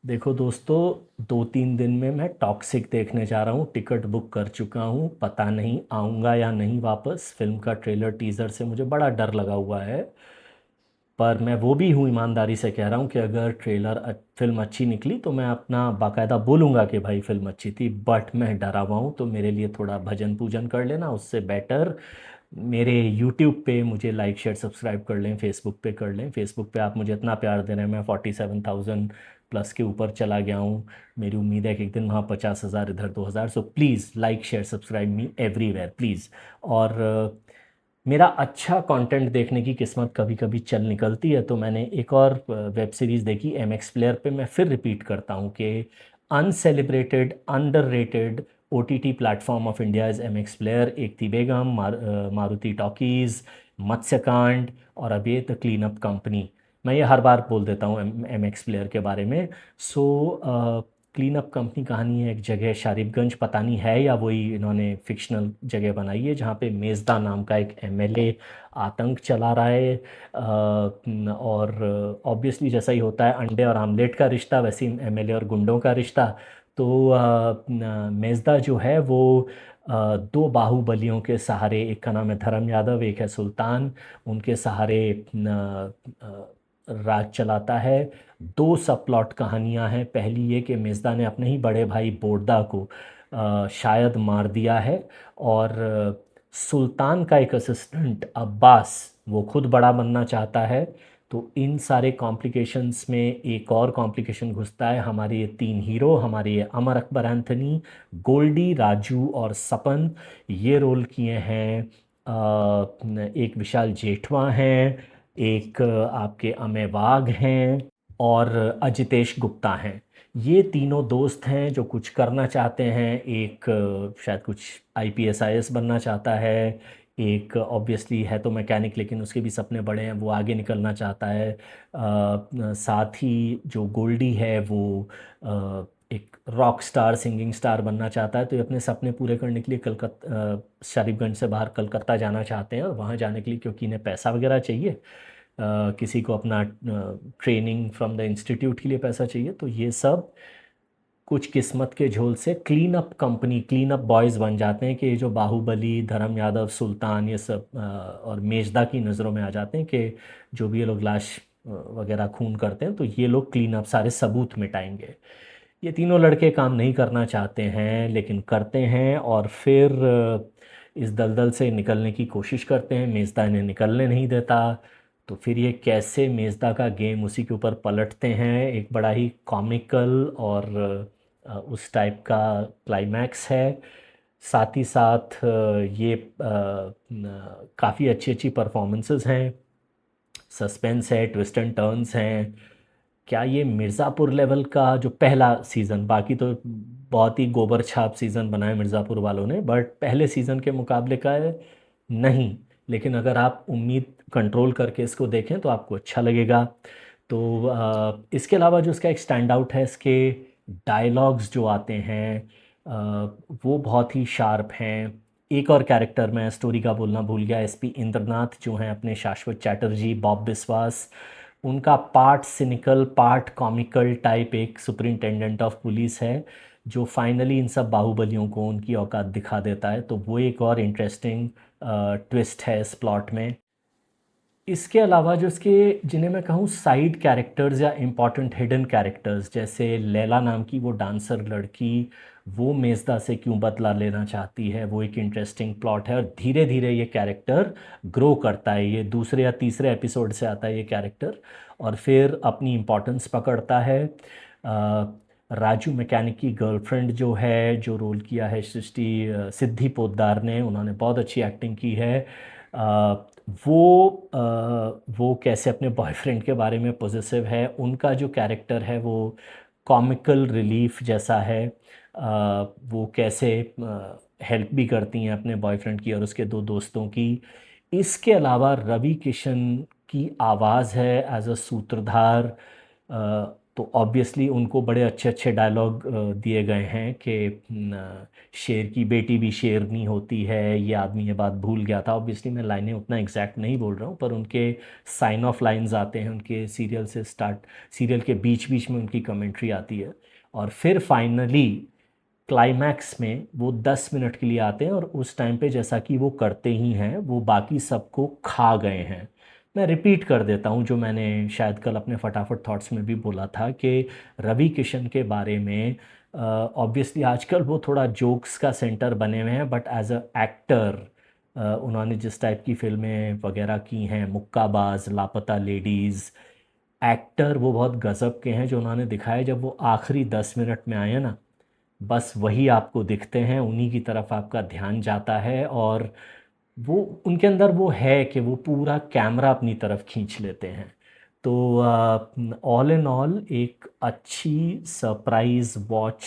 देखो दोस्तों, 2-3 दिन में मैं टॉक्सिक देखने जा रहा हूँ। टिकट बुक कर चुका हूँ। पता नहीं आऊँगा या नहीं वापस। फिल्म का ट्रेलर टीज़र से मुझे बड़ा डर लगा हुआ है। पर मैं वो भी हूँ, ईमानदारी से कह रहा हूँ कि अगर फिल्म अच्छी निकली तो मैं अपना बाकायदा बोलूँगा कि भाई फिल्म अच्छी थी। बट मैं डरा हुआ हूँ, तो मेरे लिए थोड़ा भजन पूजन कर लेना। उससे बेटर मेरे यूट्यूब पे मुझे लाइक शेयर सब्सक्राइब कर लें, फेसबुक पे कर लें। फेसबुक पे आप मुझे इतना प्यार दे रहे हैं, मैं 47,000 प्लस के ऊपर चला गया हूँ। मेरी उम्मीद है कि एक दिन वहाँ 50,000, इधर 2,000। So please like share subscribe me everywhere please. और मेरा अच्छा कंटेंट देखने की किस्मत कभी कभी चल निकलती है, तो मैंने एक और वेब सीरीज़ देखी एम एक्स प्लेयर पे। मैं फिर रिपीट करता हूँ कि uncelebrated underrated OTT platform of India is M X player. Ek Thi Begum, Maruti talkies, मत्स्यकांड, और अब ये द क्लीन अप कंपनी। मैं ये हर बार बोल देता हूँ एम एक्स प्लेयर के बारे में। सो क्लीन अप कंपनी कहानी है एक जगह शारिबगंज, पता नहीं है या वही इन्होंने फिक्शनल जगह बनाई है, जहाँ पे मेज़दा नाम का एक एमएलए आतंक चला रहा है। और ऑब्वियसली जैसा ही होता है अंडे और आमलेट का रिश्ता, वैसे ही एमएलए और गुंडों का रिश्ता। तो मेज़दा जो है वो दो बाहुबलियों के सहारे, एक का नाम है धर्म यादव, एक है सुल्तान, उनके सहारे राज चलाता है। दो सब प्लॉट कहानियां हैं। पहली ये कि मिर्ज़ा ने अपने ही बड़े भाई बोरदा को शायद मार दिया है। और सुल्तान का एक असिस्टेंट अब्बास, वो खुद बड़ा बनना चाहता है। तो इन सारे कॉम्प्लिकेशंस में एक और कॉम्प्लिकेशन घुसता है। हमारे ये तीन हीरो, हमारे ये अमर अकबर एंथनी, गोल्डी, राजू और सपन, ये रोल किए हैं। एक विशाल जेठवा हैं, एक आपके अमय वाघ हैं, और अजितेश गुप्ता हैं। ये तीनों दोस्त हैं जो कुछ करना चाहते हैं। एक शायद कुछ आईपीएस आईएएस बनना चाहता है। एक ऑब्वियसली है तो मैकेनिक, लेकिन उसके भी सपने बड़े हैं, वो आगे निकलना चाहता है। साथ ही जो गोल्डी है वो एक रॉक स्टार, सिंगिंग स्टार बनना चाहता है। तो ये अपने सपने पूरे करने के लिए कलकत्ता, शरीफगंज से बाहर कलकत्ता जाना चाहते हैं। और वहाँ जाने के लिए क्योंकि इन्हें पैसा वगैरह चाहिए, किसी को अपना ट्रेनिंग फ्रॉम द इंस्टीट्यूट के लिए पैसा चाहिए, तो ये सब कुछ किस्मत के झोल से clean up company, clean up boys बन जाते हैं। कि ये जो बाहुबली, धर्म यादव, सुल्तान, ये सब और मेजदा की नज़रों में आ जाते हैं कि जो भी ये लोग लाश वगैरह खून करते हैं, तो ये लोग क्लीन अप, सारे सबूत मिटाएंगे। ये तीनों लड़के काम नहीं करना चाहते हैं लेकिन करते हैं, और फिर इस दलदल से निकलने की कोशिश करते हैं। मेज़दा इन्हें निकलने नहीं देता। तो फिर ये कैसे मेज़दा का गेम उसी के ऊपर पलटते हैं, एक बड़ा ही कॉमिकल और उस टाइप का क्लाइमैक्स है। साथ ही साथ ये काफ़ी अच्छी अच्छी परफॉर्मेंसेस हैं, सस्पेंस है, ट्विस्ट एंड टर्न्स हैं। क्या ये मिर्ज़ापुर लेवल का जो पहला सीज़न, बाकी तो बहुत ही गोबर छाप सीज़न बनाए मिर्ज़ापुर वालों ने, बट पहले सीज़न के मुकाबले का है नहीं। लेकिन अगर आप उम्मीद कंट्रोल करके इसको देखें तो आपको अच्छा लगेगा। तो इसके अलावा जो इसका एक स्टैंड आउट है, इसके डायलॉग्स जो आते हैं वो बहुत ही शार्प हैं। एक और कैरेक्टर मैं स्टोरी का बोलना भूल गया, एसपी इंद्रनाथ जो हैं अपने शाश्वत चैटर्जी, बॉब बिस्वास, उनका part cynical part comical type एक सुपरिंटेंडेंट ऑफ पुलिस है, जो फाइनली इन सब बाहुबलियों को उनकी औकात दिखा देता है। तो वो एक और इंटरेस्टिंग ट्विस्ट है इस प्लॉट में। इसके अलावा जो इसके, जिन्हें मैं कहूँ साइड कैरेक्टर्स या इम्पॉर्टेंट हिडन कैरेक्टर्स, जैसे लैला नाम की वो डांसर लड़की, वो मेज़दा से क्यों बदला लेना चाहती है, वो एक इंटरेस्टिंग प्लॉट है। और धीरे धीरे ये कैरेक्टर ग्रो करता है। ये दूसरे या तीसरे एपिसोड से आता है ये कैरेक्टर, और फिर अपनी इम्पोर्टेंस पकड़ता है। राजू मैकेनिक की गर्लफ्रेंड जो है, जो रोल किया है सृष्टि सिद्धि पोद्दार ने, उन्होंने बहुत अच्छी एक्टिंग की है। अ, वो कैसे अपने बॉयफ्रेंड के बारे में पॉजिटिव है, उनका जो कैरेक्टर है वो कॉमिकल रिलीफ जैसा है। वो कैसे हेल्प भी करती हैं अपने बॉयफ्रेंड की और उसके दो दोस्तों की। इसके अलावा रवि किशन की आवाज़ है एज अ सूत्रधार। तो ऑब्वियसली उनको बड़े अच्छे अच्छे डायलॉग दिए गए हैं कि शेर की बेटी भी शेरनी होती है, ये आदमी ये बात भूल गया था। ऑब्वियसली मैं लाइनें उतना एग्जैक्ट नहीं बोल रहा हूँ, पर उनके साइन ऑफ लाइंस आते हैं उनके सीरियल से स्टार्ट, सीरियल के बीच बीच में उनकी कमेंट्री आती है। और फिर फाइनली क्लाइमैक्स में वो 10 मिनट के लिए आते हैं और उस टाइम पे जैसा कि वो करते ही हैं, वो बाकी सबको खा गए हैं। मैं रिपीट कर देता हूँ जो मैंने शायद कल अपने फटाफट थॉट्स में भी बोला था कि रवि किशन के बारे में ऑब्वियसली आजकल वो थोड़ा जोक्स का सेंटर बने हुए हैं, बट एज अ एक्टर उन्होंने जिस टाइप की फिल्में वगैरह की हैं, मुक्काबाज, लापता लेडीज़, एक्टर वो बहुत गज़ब के हैं। जो उन्होंने दिखाया जब वो आखिरी 10 मिनट में आए ना, बस वही आपको दिखते हैं, उन्हीं की तरफ आपका ध्यान जाता है। और वो उनके अंदर वो है कि वो पूरा कैमरा अपनी तरफ खींच लेते हैं। तो ऑल इन ऑल एक अच्छी सरप्राइज वॉच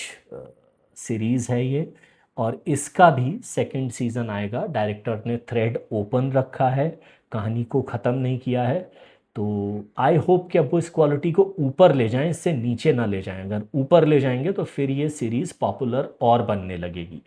सीरीज़ है ये। और इसका भी सेकंड सीज़न आएगा। डायरेक्टर ने थ्रेड ओपन रखा है, कहानी को ख़त्म नहीं किया है। तो आई होप कि अब वो इस क्वालिटी को ऊपर ले जाएं, इससे नीचे ना ले जाएं। अगर ऊपर ले जाएंगे तो फिर ये सीरीज़ पॉपुलर और बनने लगेगी।